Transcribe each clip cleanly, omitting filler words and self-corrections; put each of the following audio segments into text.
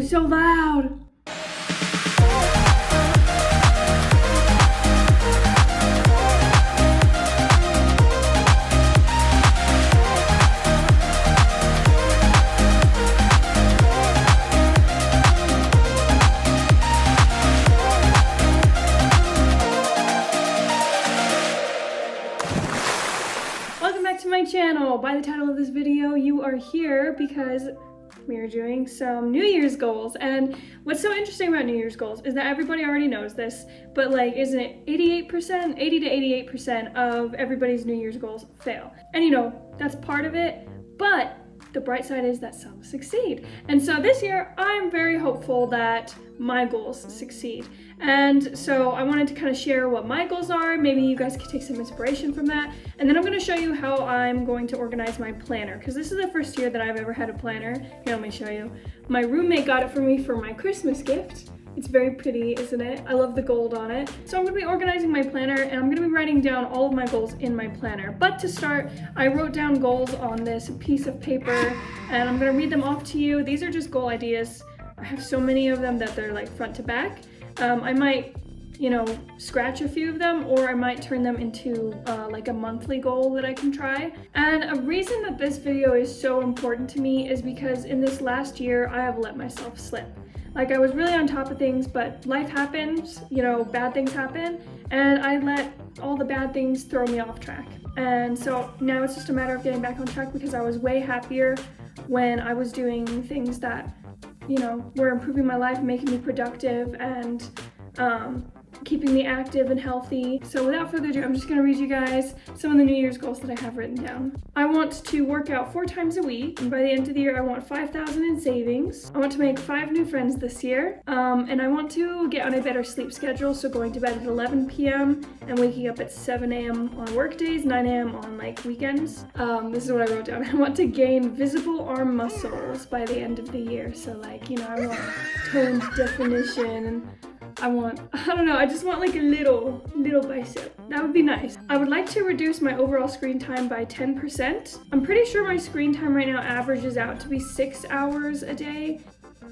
was so loud. My channel. By the title of this video, you are here because we are doing some New Year's goals. And what's so interesting about New Year's goals is that everybody already knows this, but like, isn't it 88%, 80 to 88% of everybody's New Year's goals fail? And you know, that's part of it, but the bright side is that some succeed. And so this year, I'm very hopeful that my goals succeed. And so I wanted to kind of share what my goals are. Maybe you guys could take some inspiration from that. And then I'm going to show you how I'm going to organize my planner, because this is the first year that I've ever had a planner. Here, let me show you. My roommate got it for me for my Christmas gift. It's very pretty, isn't it? I love the gold on it. So I'm gonna be organizing my planner and I'm gonna be writing down all of my goals in my planner. But to start, I wrote down goals on this piece of paper and I'm gonna read them off to you. These are just goal ideas. I have so many of them that they're like front to back. I might, you know, scratch a few of them, or I might turn them into like a monthly goal that I can try. And a reason that this video is so important to me is because in this last year, I have let myself slip. Like, I was really on top of things, but life happens, you know, bad things happen, and I let all the bad things throw me off track. And so now it's just a matter of getting back on track, because I was way happier when I was doing things that, you know, were improving my life, making me productive, and keeping me active and healthy. So without further ado, I'm just gonna read you guys some of the New Year's goals that I have written down. I want to work out 4 times a week, and by the end of the year, I want 5,000 in savings. I want to make 5 new friends this year, and I want to get on a better sleep schedule, so going to bed at 11 p.m. and waking up at 7 a.m. on work days, 9 a.m. on like weekends. This is what I wrote down. I want to gain visible arm muscles by the end of the year. So like, you know, I want toned definition, and I don't know, I just want like a little bicep. That would be nice. I would like to reduce my overall screen time by 10%. I'm pretty sure my screen time right now averages out to be 6 hours a day.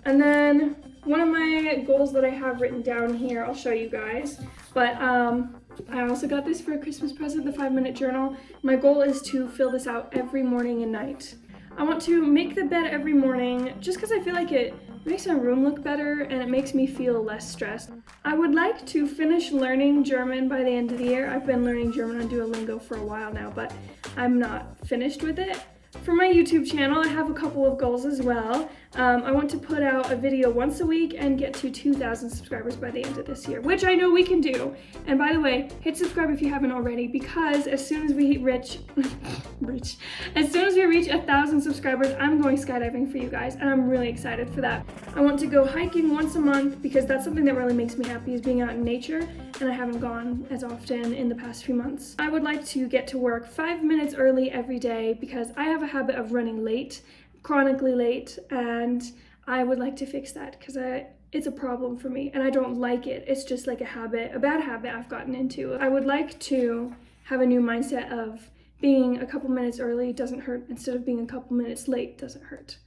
And then one of my goals that I have written down here, I'll show you guys, but I also got this for a Christmas present, the 5-minute journal. My goal is to fill this out every morning and night. I want to make the bed every morning just because I feel like it makes my room look better and it makes me feel less stressed. I would like to finish learning German by the end of the year. I've been learning German on Duolingo for a while now, but I'm not finished with it. For my YouTube channel, I have a couple of goals as well. I want to put out a video once a week and get to 2,000 subscribers by the end of this year, which I know we can do. And by the way, hit subscribe if you haven't already, because as soon as we reach 1,000 subscribers, I'm going skydiving for you guys, and I'm really excited for that. I want to go hiking once a month, because that's something that really makes me happy, is being out in nature, and I haven't gone as often in the past few months. I would like to get to work 5 minutes early every day, because I have a habit of running late, chronically late, and I would like to fix that, because it's a problem for me and I don't like it. It's just like a bad habit I've gotten into. I would like to have a new mindset of being a couple minutes early doesn't hurt, instead of being a couple minutes late doesn't hurt.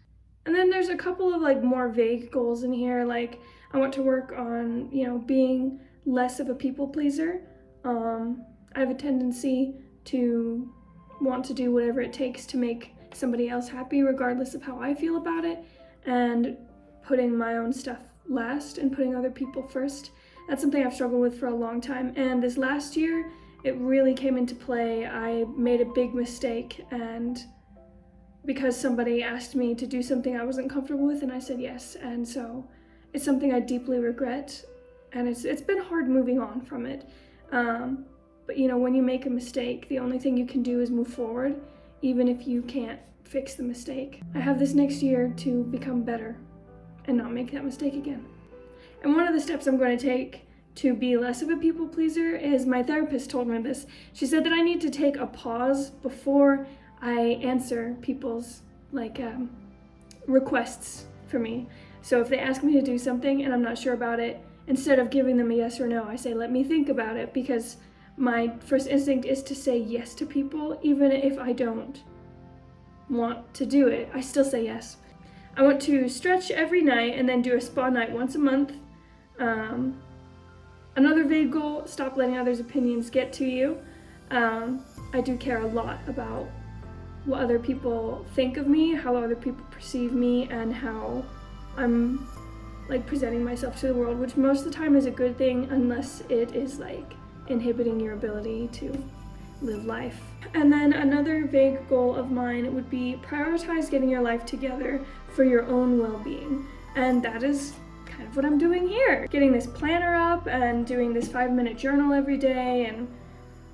And then there's a couple of like more vague goals in here, like I want to work on, you know, being less of a people pleaser. I have a tendency to want to do whatever it takes to make somebody else happy, regardless of how I feel about it, and putting my own stuff last and putting other people first. That's something I've struggled with for a long time, and this last year it really came into play. I made a big mistake, and because somebody asked me to do something I wasn't comfortable with, and I said yes, and so it's something I deeply regret, and it's been hard moving on from it. But you know, when you make a mistake, the only thing you can do is move forward, even if you can't fix the mistake. I have this next year to become better and not make that mistake again. And one of the steps I'm going to take to be less of a people pleaser is, my therapist told me this. She said that I need to take a pause before I answer people's requests for me. So if they ask me to do something and I'm not sure about it, instead of giving them a yes or no, I say, let me think about it, because my first instinct is to say yes to people, even if I don't want to do it. I still say yes. I want to stretch every night and then do a spa night once a month. Another vague goal, stop letting others' opinions get to you. I do care a lot about what other people think of me, how other people perceive me, and how I'm like presenting myself to the world, which most of the time is a good thing unless it is like inhibiting your ability to live life. And then another vague goal of mine would be prioritize getting your life together for your own well-being. And that is kind of what I'm doing here. Getting this planner up and doing this 5-minute journal every day and,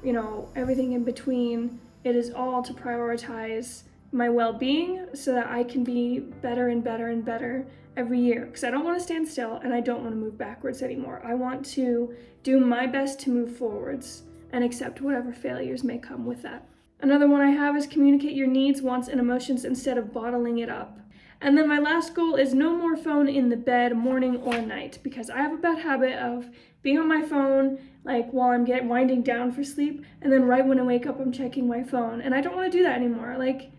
you know, everything in between. It is all to prioritize my well-being so that I can be better and better and better every year. Because I don't want to stand still and I don't want to move backwards anymore. I want to do my best to move forwards and accept whatever failures may come with that. Another one I have is communicate your needs, wants, and emotions instead of bottling it up. And then my last goal is no more phone in the bed, morning or night, because I have a bad habit of being on my phone like while I'm winding down for sleep, and then right when I wake up I'm checking my phone, and I don't want to do that anymore. Like,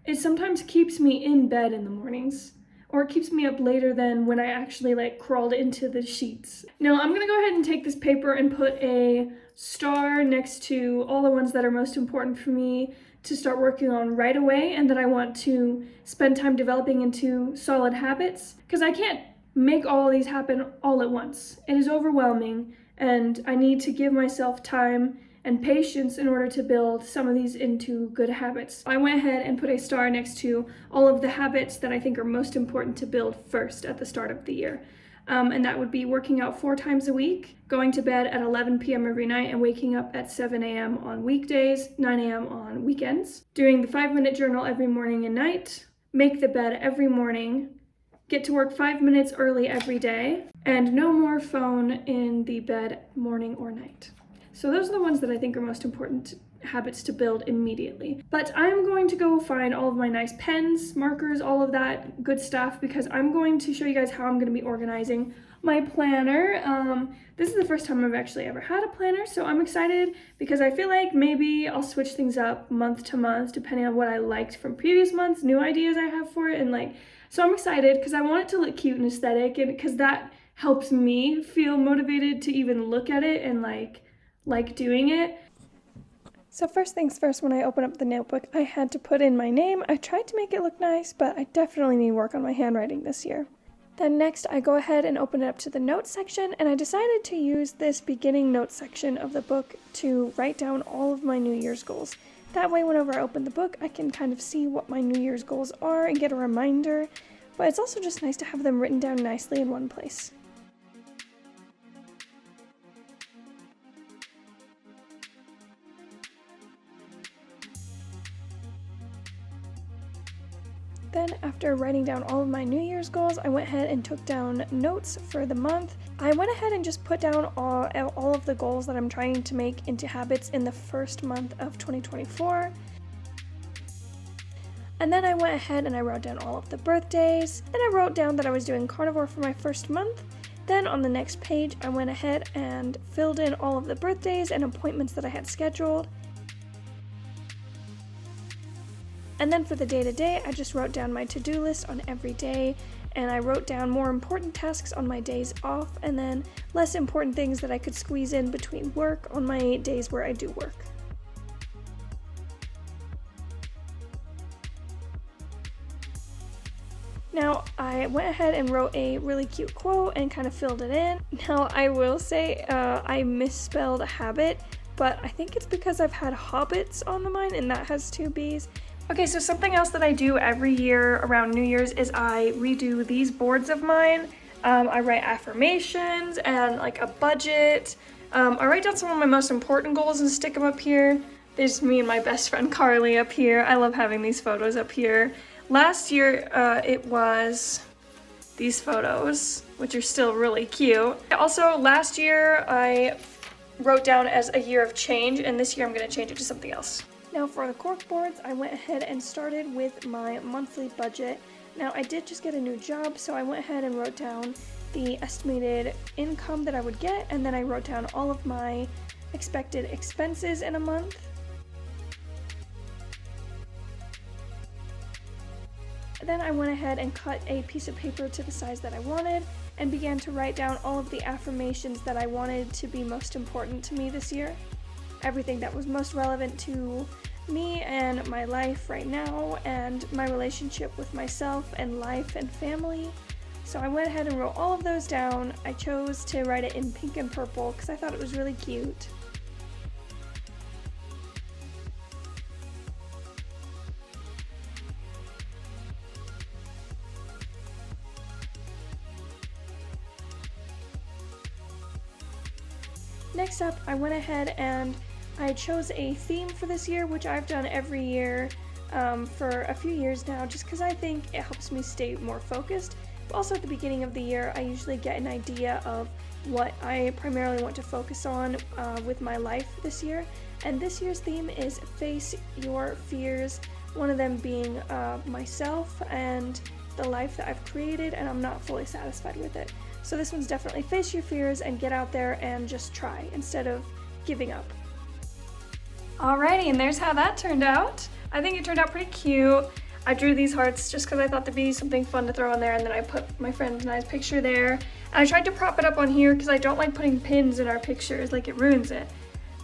it sometimes keeps me in bed in the mornings, or it keeps me up later than when I actually like crawled into the sheets. Now I'm gonna go ahead and take this paper and put a star next to all the ones that are most important for me to start working on right away and that I want to spend time developing into solid habits, because I can't make all of these happen all at once. It is overwhelming and I need to give myself time and patience in order to build some of these into good habits. I went ahead and put a star next to all of the habits that I think are most important to build first at the start of the year. And that would be working out 4 times a week, going to bed at 11 p.m. every night, and waking up at 7 a.m. on weekdays, 9 a.m. on weekends. Doing the 5-minute journal every morning and night, make the bed every morning, get to work 5 minutes early every day, and no more phone in the bed morning or night. So those are the ones that I think are most important habits to build immediately. But I'm going to go find all of my nice pens, markers, all of that good stuff, because I'm going to show you guys how I'm going to be organizing my planner. This is the first time I've actually ever had a planner, so I'm excited because I feel like maybe I'll switch things up month to month depending on what I liked from previous months, new ideas I have for it, and like, so I'm excited because I want it to look cute and aesthetic, and because that helps me feel motivated to even look at it and like doing it. So first things first, when I opened up the notebook, I had to put in my name. I tried to make it look nice, but I definitely need work on my handwriting this year. Then next, I go ahead and open it up to the notes section, and I decided to use this beginning notes section of the book to write down all of my New Year's goals. That way, whenever I open the book, I can kind of see what my New Year's goals are and get a reminder, but it's also just nice to have them written down nicely in one place. Then, after writing down all of my New Year's goals, I went ahead and took down notes for the month. I went ahead and just put down all of the goals that I'm trying to make into habits in the first month of 2024. And then I went ahead and I wrote down all of the birthdays. Then I wrote down that I was doing carnivore for my first month. Then on the next page, I went ahead and filled in all of the birthdays and appointments that I had scheduled. And then for the day-to-day, I just wrote down my to-do list on every day, and I wrote down more important tasks on my days off, and then less important things that I could squeeze in between work on my days where I do work. Now, I went ahead and wrote a really cute quote and kind of filled it in. Now, I will say I misspelled habit, but I think it's because I've had hobbits on the mine, and that has 2 B's. Okay, so something else that I do every year around New Year's is I redo these boards of mine. I write affirmations and like a budget. I write down some of my most important goals and stick them up here. There's me and my best friend Carly up here. I love having these photos up here. Last year, it was these photos, which are still really cute. Also, last year I wrote down as a year of change, and this year I'm gonna change it to something else. Now for the cork boards, I went ahead and started with my monthly budget. Now I did just get a new job, so I went ahead and wrote down the estimated income that I would get, and then I wrote down all of my expected expenses in a month. Then I went ahead and cut a piece of paper to the size that I wanted and began to write down all of the affirmations that I wanted to be most important to me this year. Everything that was most relevant to me and my life right now and my relationship with myself and life and family. So I went ahead and wrote all of those down. I chose to write it in pink and purple because I thought it was really cute. Next up, I went ahead and I chose a theme for this year, which I've done every year for a few years now, just because I think it helps me stay more focused. But also at the beginning of the year, I usually get an idea of what I primarily want to focus on with my life this year. And this year's theme is Face Your Fears, one of them being myself and the life that I've created, and I'm not fully satisfied with it. So this one's definitely face your fears and get out there and just try instead of giving up. Alrighty, and there's how that turned out. I think it turned out pretty cute. I drew these hearts just because I thought there'd be something fun to throw in there, and then I put my friend and I's picture there. And I tried to prop it up on here because I don't like putting pins in our pictures, like it ruins it.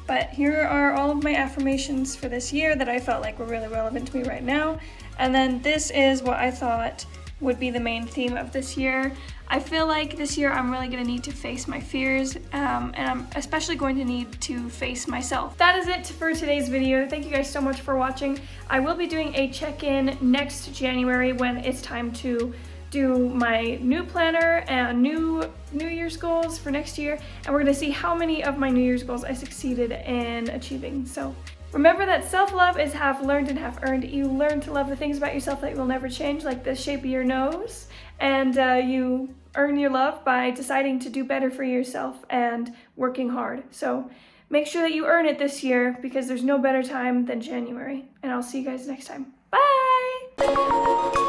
But here are all of my affirmations for this year that I felt like were really relevant to me right now. And then this is what I thought would be the main theme of this year. I feel like this year I'm really going to need to face my fears, and I'm especially going to need to face myself. That is it for today's video. Thank you guys so much for watching. I will be doing a check-in next January when it's time to do my new planner and New Year's goals for next year, and we're going to see how many of my New Year's goals I succeeded in achieving. So remember that self-love is half learned and half earned. You learn to love the things about yourself that will never change, like the shape of your nose, and you earn your love by deciding to do better for yourself and working hard. So make sure that you earn it this year, because there's no better time than January. And I'll see you guys next time. Bye!